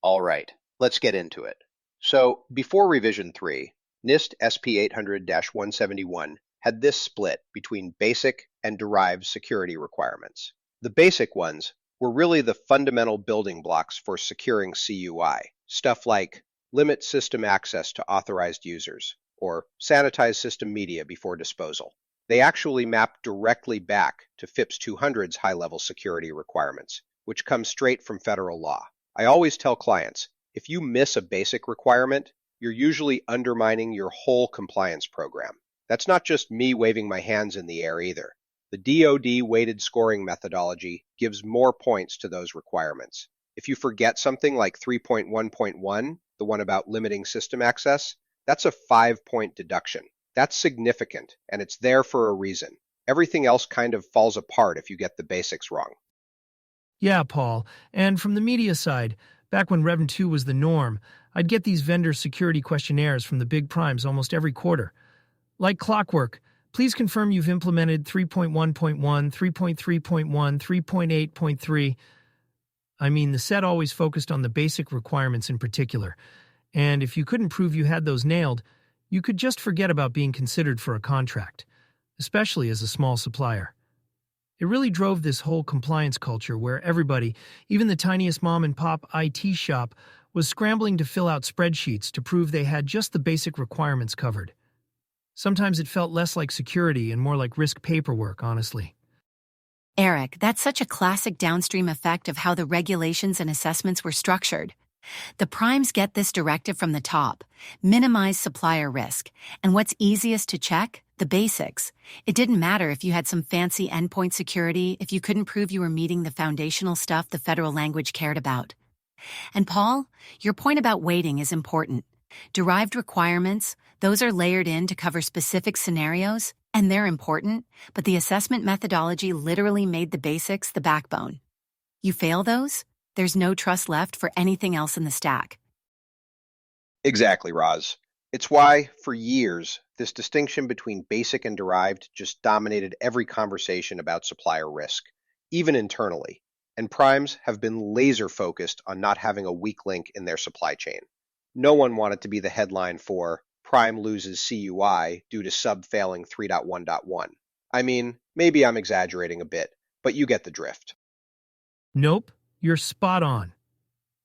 All right, let's get into it. So before revision 3, NIST SP 800-171 had this split between basic and derived security requirements. The basic ones were really the fundamental building blocks for securing CUI, stuff like limit system access to authorized users, or sanitize system media before disposal. They actually map directly back to FIPS 200's high-level security requirements, which come straight from federal law. I always tell clients, if you miss a basic requirement, you're usually undermining your whole compliance program. That's not just me waving my hands in the air either. The DoD weighted scoring methodology gives more points to those requirements. If you forget something like 3.1.1, the one about limiting system access, that's a 5-point deduction. That's significant, and it's there for a reason. Everything else kind of falls apart if you get the basics wrong. Yeah, Paul. And from the media side, back when Rev 2 was the norm, I'd get these vendor security questionnaires from the big primes almost every quarter. Like clockwork, please confirm you've implemented 3.1.1, 3.3.1, 3.8.3. I mean, the set always focused on the basic requirements in particular. And if you couldn't prove you had those nailed, you could just forget about being considered for a contract, especially as a small supplier. It really drove this whole compliance culture where everybody, even the tiniest mom-and-pop IT shop, was scrambling to fill out spreadsheets to prove they had just the basic requirements covered. Sometimes it felt less like security and more like risk paperwork, honestly. Eric, that's such a classic downstream effect of how the regulations and assessments were structured. The primes get this directive from the top: minimize supplier risk. And what's easiest to check? The basics. It didn't matter if you had some fancy endpoint security if you couldn't prove you were meeting the foundational stuff the federal language cared about. And Paul, your point about weighting is important. Derived requirements, those are layered in to cover specific scenarios, and they're important, but the assessment methodology literally made the basics the backbone. You fail those? There's no trust left for anything else in the stack. Exactly, Roz. It's why, for years, this distinction between basic and derived just dominated every conversation about supplier risk, even internally, and primes have been laser-focused on not having a weak link in their supply chain. No one wanted to be the headline for "Prime loses CUI due to sub failing 3.1.1. I mean, maybe I'm exaggerating a bit, but you get the drift. Nope, you're spot on.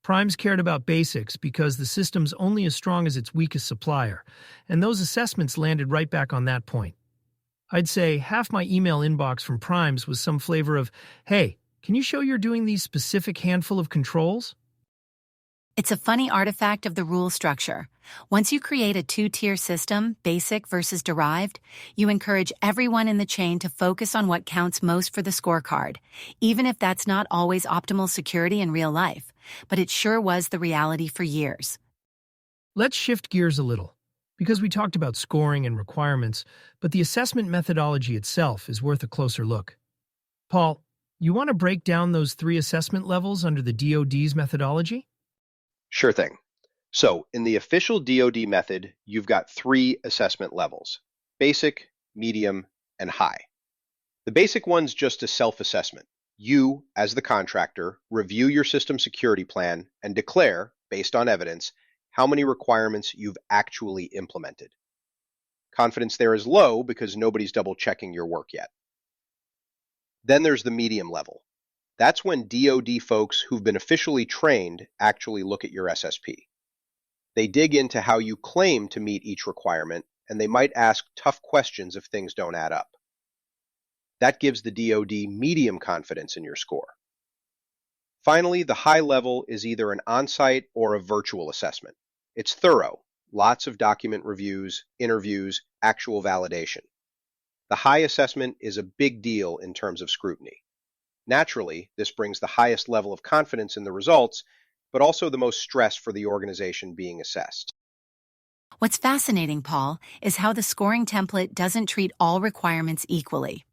Primes cared about basics because the system's only as strong as its weakest supplier, and those assessments landed right back on that point. I'd say half my email inbox from primes was some flavor of, "Hey, can you show you're doing these specific handful of controls?" It's a funny artifact of the rule structure. Once you create a two-tier system, basic versus derived, you encourage everyone in the chain to focus on what counts most for the scorecard, even if that's not always optimal security in real life. But it sure was the reality for years. Let's shift gears a little, because we talked about scoring and requirements, but the assessment methodology itself is worth a closer look. Paul, you want to break down those 3 assessment levels under the DoD's methodology? Sure thing. So, in the official DoD method, you've got 3 assessment levels: basic, medium, and high. The basic one's just a self-assessment. You, as the contractor, review your system security plan and declare, based on evidence, how many requirements you've actually implemented. Confidence there is low because nobody's double-checking your work yet. Then there's the medium level. That's when DoD folks who've been officially trained actually look at your SSP. They dig into how you claim to meet each requirement, and they might ask tough questions if things don't add up. That gives the DoD medium confidence in your score. Finally, the high level is either an on-site or a virtual assessment. It's thorough, lots of document reviews, interviews, actual validation. The high assessment is a big deal in terms of scrutiny. Naturally, this brings the highest level of confidence in the results, but also the most stress for the organization being assessed. What's fascinating, Paul, is how the scoring template doesn't treat all requirements equally.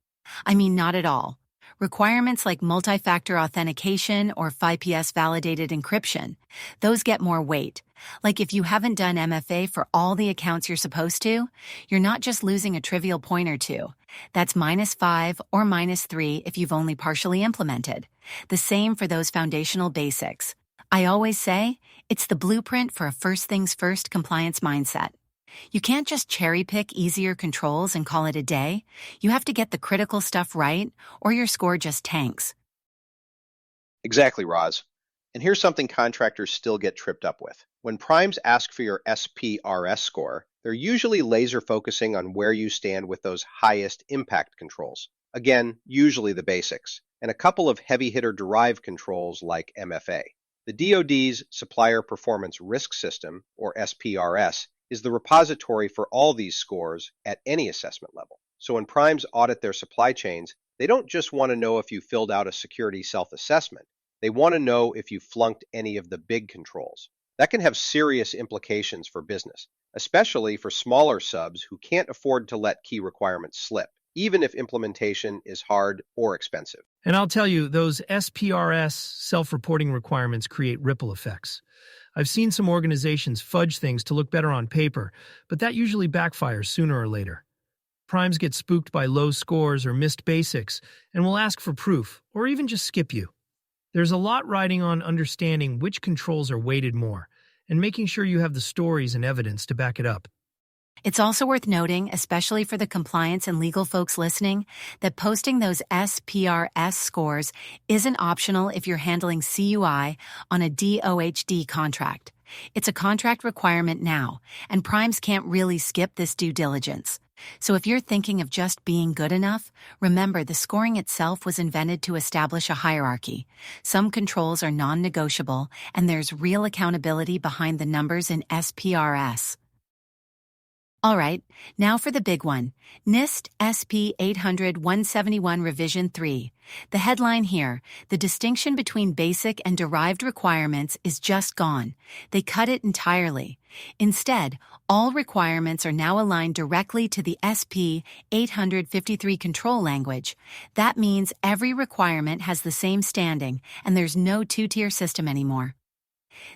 I mean, not at all. Requirements like multi-factor authentication or 5PS validated encryption, those get more weight. Like if you haven't done MFA for all the accounts you're supposed to, you're not just losing a trivial point or two. That's -5 or -3 if you've only partially implemented. The same for those foundational basics. I always say, It's the blueprint for a first things first compliance mindset. You can't just cherry pick easier controls and call it a day. You have to get the critical stuff right, or your score just tanks. Exactly, Roz. And here's something contractors still get tripped up with. When primes ask for your SPRS score, they're usually laser focusing on where you stand with those highest impact controls. Again, usually the basics, and a couple of heavy hitter derived controls like MFA. The DoD's Supplier Performance Risk System, or SPRS, is the repository for all these scores at any assessment level. So when primes audit their supply chains, they don't just want to know if you filled out a security self-assessment. They want to know if you flunked any of the big controls. That can have serious implications for business, especially for smaller subs who can't afford to let key requirements slip, even if implementation is hard or expensive. And I'll tell you, those SPRS self-reporting requirements create ripple effects. I've seen some organizations fudge things to look better on paper, but that usually backfires sooner or later. Primes get spooked by low scores or missed basics and will ask for proof, or even just skip you. There's a lot riding on understanding which controls are weighted more, and making sure you have the stories and evidence to back it up. It's also worth noting, especially for the compliance and legal folks listening, that posting those SPRS scores isn't optional if you're handling CUI on a DOHD contract. It's a contract requirement now, and primes can't really skip this due diligence. So if you're thinking of just being good enough, remember the scoring itself was invented to establish a hierarchy. Some controls are non-negotiable, and there's real accountability behind the numbers in SPRS. All right, now for the big one, NIST SP 800-171 Revision 3. The headline here, the distinction between basic and derived requirements is just gone. They cut it entirely. Instead, all requirements are now aligned directly to the SP 853 control language. That means every requirement has the same standing, and there's no two-tier system anymore.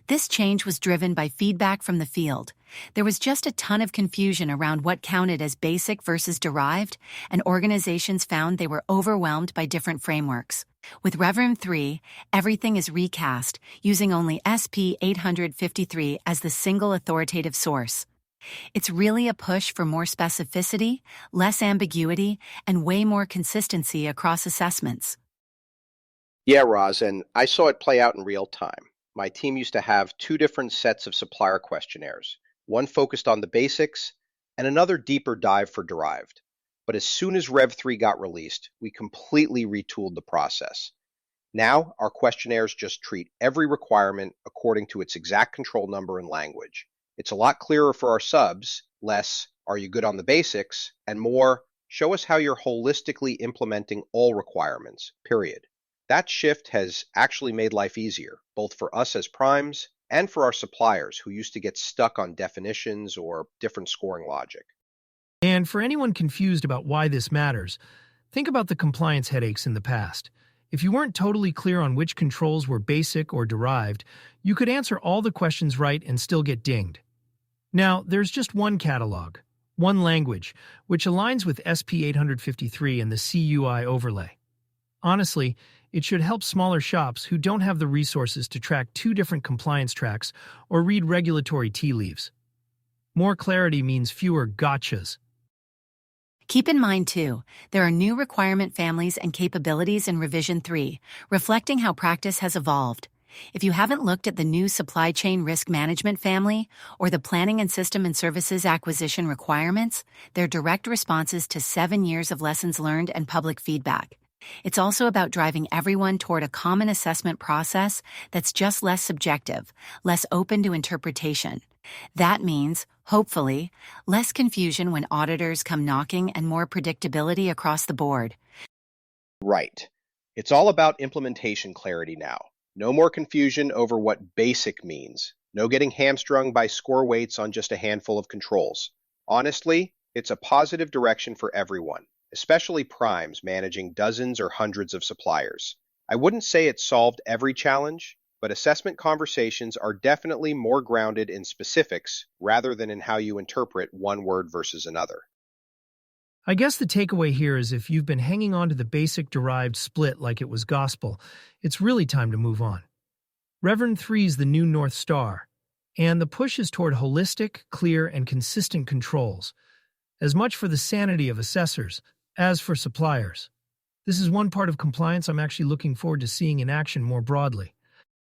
This change was driven by feedback from the field. There was just a ton of confusion around what counted as basic versus derived, and organizations found they were overwhelmed by different frameworks. With Revis 3, everything is recast, using only SP 853 as the single authoritative source. It's really a push for more specificity, less ambiguity, and way more consistency across assessments. Yeah, Roz, and I saw it play out in real time. My team used to have two different sets of supplier questionnaires, one focused on the basics and another deeper dive for derived. But as soon as Rev 3 got released, we completely retooled the process. Now, our questionnaires just treat every requirement according to its exact control number and language. It's a lot clearer for our subs, less, are you good on the basics, and more, show us how you're holistically implementing all requirements, period. That shift has actually made life easier, both for us as primes and for our suppliers who used to get stuck on definitions or different scoring logic. And for anyone confused about why this matters, think about the compliance headaches in the past. If you weren't totally clear on which controls were basic or derived, you could answer all the questions right and still get dinged. Now, there's just one catalog, one language, which aligns with SP 853 and the CUI overlay. Honestly, it should help smaller shops who don't have the resources to track two different compliance tracks or read regulatory tea leaves. More clarity means fewer gotchas. Keep in mind, too, there are new requirement families and capabilities in Revision 3, reflecting how practice has evolved. If you haven't looked at the new Supply Chain Risk Management family or the Planning and System and Services Acquisition requirements, they're direct responses to 7 years of lessons learned and public feedback. It's also about driving everyone toward a common assessment process that's just less subjective, less open to interpretation. That means, hopefully, less confusion when auditors come knocking and more predictability across the board. Right. It's all about implementation clarity now. No more confusion over what basic means. No getting hamstrung by score weights on just a handful of controls. Honestly, it's a positive direction for everyone, especially primes managing dozens or hundreds of suppliers. I wouldn't say it solved every challenge, but assessment conversations are definitely more grounded in specifics rather than in how you interpret one word versus another. I guess the takeaway here is if you've been hanging on to the basic derived split like it was gospel, it's really time to move on. Reverend 3 is the new North Star, and the push is toward holistic, clear, and consistent controls, as much for the sanity of assessors as for suppliers. This is one part of compliance I'm actually looking forward to seeing in action more broadly.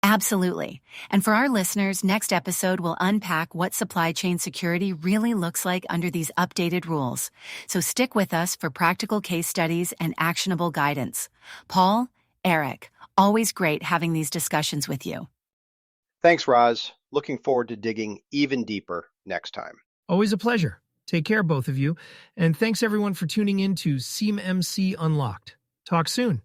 Absolutely. And for our listeners, next episode will unpack what supply chain security really looks like under these updated rules. So stick with us for practical case studies and actionable guidance. Paul, Eric, always great having these discussions with you. Thanks, Roz. Looking forward to digging even deeper next time. Always a pleasure. Take care, both of you. And thanks everyone for tuning in to CMMC Unlocked. Talk soon.